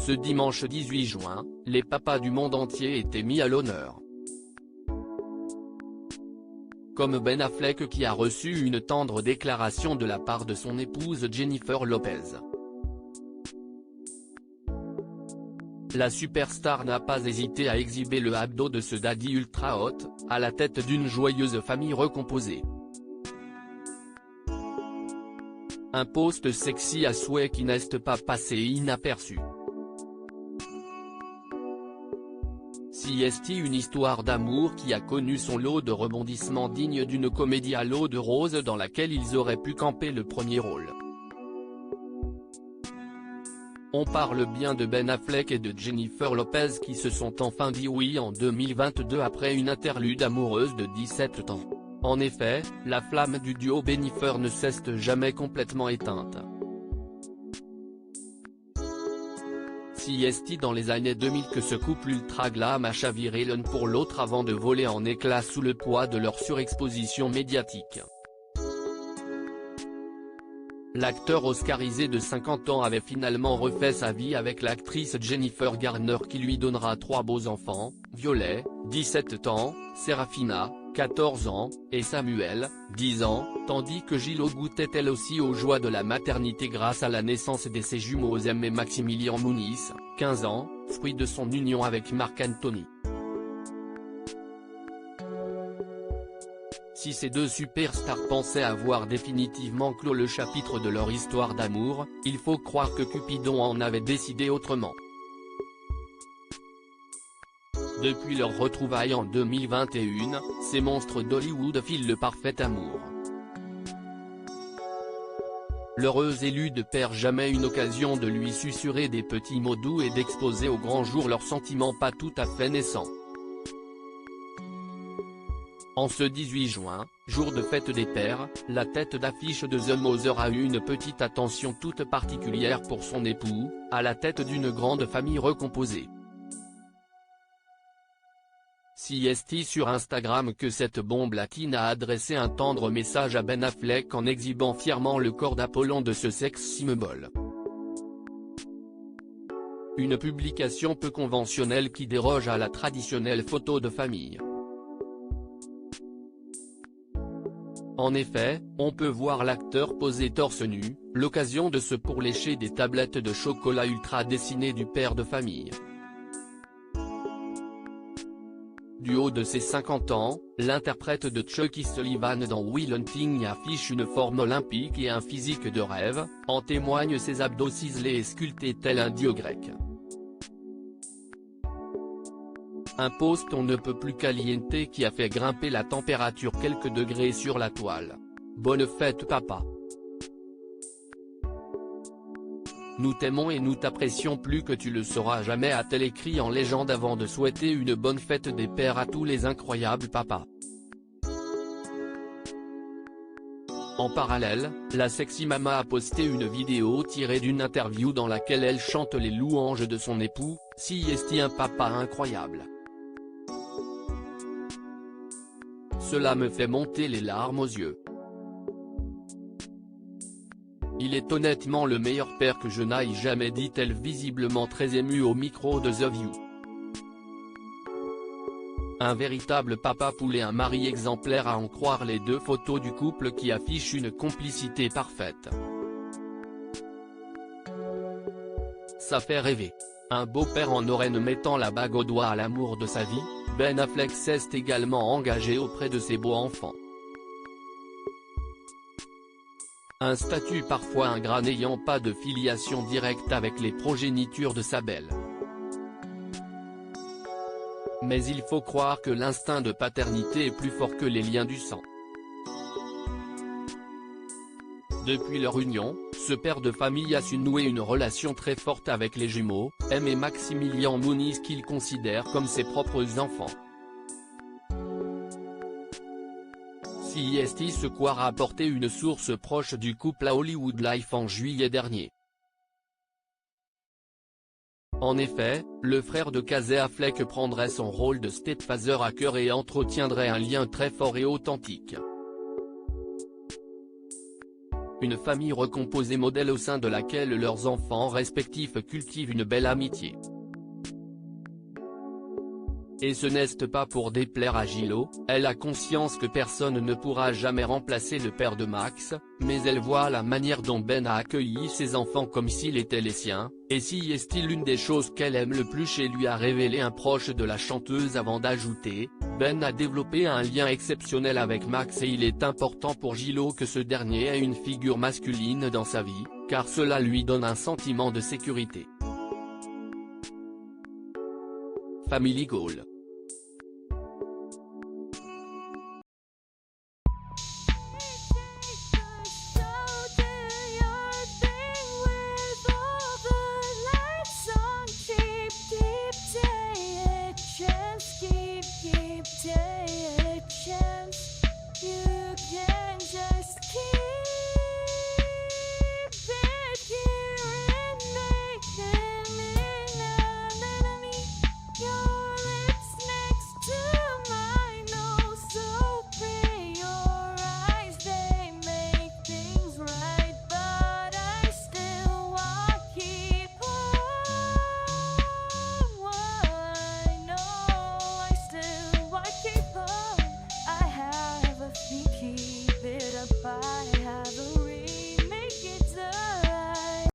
Ce dimanche 18 juin, les papas du monde entier étaient mis à l'honneur. Comme Ben Affleck qui a reçu une tendre déclaration de la part de son épouse Jennifer Lopez. La superstar n'a pas hésité à exhiber le abdo de ce daddy ultra hot, à la tête d'une joyeuse famille recomposée. Un post sexy à souhait qui n'est pas passé inaperçu. CST, une histoire d'amour qui a connu son lot de rebondissements dignes d'une comédie à l'eau de rose dans laquelle ils auraient pu camper le premier rôle. On parle bien de Ben Affleck et de Jennifer Lopez qui se sont enfin dit oui en 2022 après une interlude amoureuse de 17 ans. En effet, la flamme du duo Bennifer ne s'est jamais complètement éteinte. CST dans les années 2000 que ce couple ultra glam a chaviré l'un pour l'autre avant de voler en éclats sous le poids de leur surexposition médiatique. L'acteur oscarisé de 50 ans avait finalement refait sa vie avec l'actrice Jennifer Garner qui lui donnera 3 beaux enfants, Violet, 17 ans, Serafina, 14 ans, et Samuel, 10 ans, tandis que Gillo goûtait elle aussi aux joies de la maternité grâce à la naissance de ses jumeaux Em et Maximilian Muniz, 15 ans, fruit de son union avec Marc Anthony. Si ces deux superstars pensaient avoir définitivement clos le chapitre de leur histoire d'amour, il faut croire que Cupidon en avait décidé autrement. Depuis leur retrouvaille en 2021, ces monstres d'Hollywood filent le parfait amour. L'heureux élu ne perd jamais une occasion de lui susurrer des petits mots doux et d'exposer au grand jour leurs sentiments pas tout à fait naissants. En ce 18 juin, jour de fête des pères, la tête d'affiche de The Mother a eu une petite attention toute particulière pour son époux, à la tête d'une grande famille recomposée. CST sur Instagram que cette bombe latine a adressé un tendre message à Ben Affleck en exhibant fièrement le corps d'Apollon de ce sex symbole. Une publication peu conventionnelle qui déroge à la traditionnelle photo de famille. En effet, on peut voir l'acteur posé torse nu, l'occasion de se pourlécher des tablettes de chocolat ultra dessinées du père de famille. Du haut de ses 50 ans, l'interprète de Chucky Sullivan dans Will Hunting affiche une forme olympique et un physique de rêve, en témoignent ses abdos ciselés et sculptés tel un dieu grec. Un post on ne peut plus caliente qui a fait grimper la température quelques degrés sur la toile. Bonne fête papa. Nous t'aimons et nous t'apprécions plus que tu le sauras jamais, a-t-elle écrit en légende avant de souhaiter une bonne fête des pères à tous les incroyables papas. En parallèle, la sexy mama a posté une vidéo tirée d'une interview dans laquelle elle chante les louanges de son époux, CST un papa incroyable. Cela me fait monter les larmes aux yeux. Il est honnêtement le meilleur père que je n'aille jamais, dit-elle visiblement très émue au micro de The View. Un véritable papa poule et un mari exemplaire à en croire les deux photos du couple qui affichent une complicité parfaite. Ça fait rêver. Un beau-père en auraine mettant la bague au doigt à l'amour de sa vie, Ben Affleck s'est également engagé auprès de ses beaux enfants. Un statut parfois ingrat n'ayant pas de filiation directe avec les progénitures de sa belle. Mais il faut croire que l'instinct de paternité est plus fort que les liens du sang. Depuis leur union, ce père de famille a su nouer une relation très forte avec les jumeaux, Em et Maximilian Muniz qu'il considère comme ses propres enfants. CST se croit rapporter une source proche du couple à Hollywood Life en juillet dernier. En effet, le frère de Casey Affleck prendrait son rôle de stepfather à cœur et entretiendrait un lien très fort et authentique. Une famille recomposée modèle au sein de laquelle leurs enfants respectifs cultivent une belle amitié. Et ce n'est pas pour déplaire à Gillo, elle a conscience que personne ne pourra jamais remplacer le père de Max, mais elle voit la manière dont Ben a accueilli ses enfants comme s'ils étaient les siens, et si est-il l'une des choses qu'elle aime le plus chez lui, a révélé un proche de la chanteuse avant d'ajouter: Ben a développé un lien exceptionnel avec Max et il est important pour Gillo que ce dernier ait une figure masculine dans sa vie, car cela lui donne un sentiment de sécurité. Family Goal.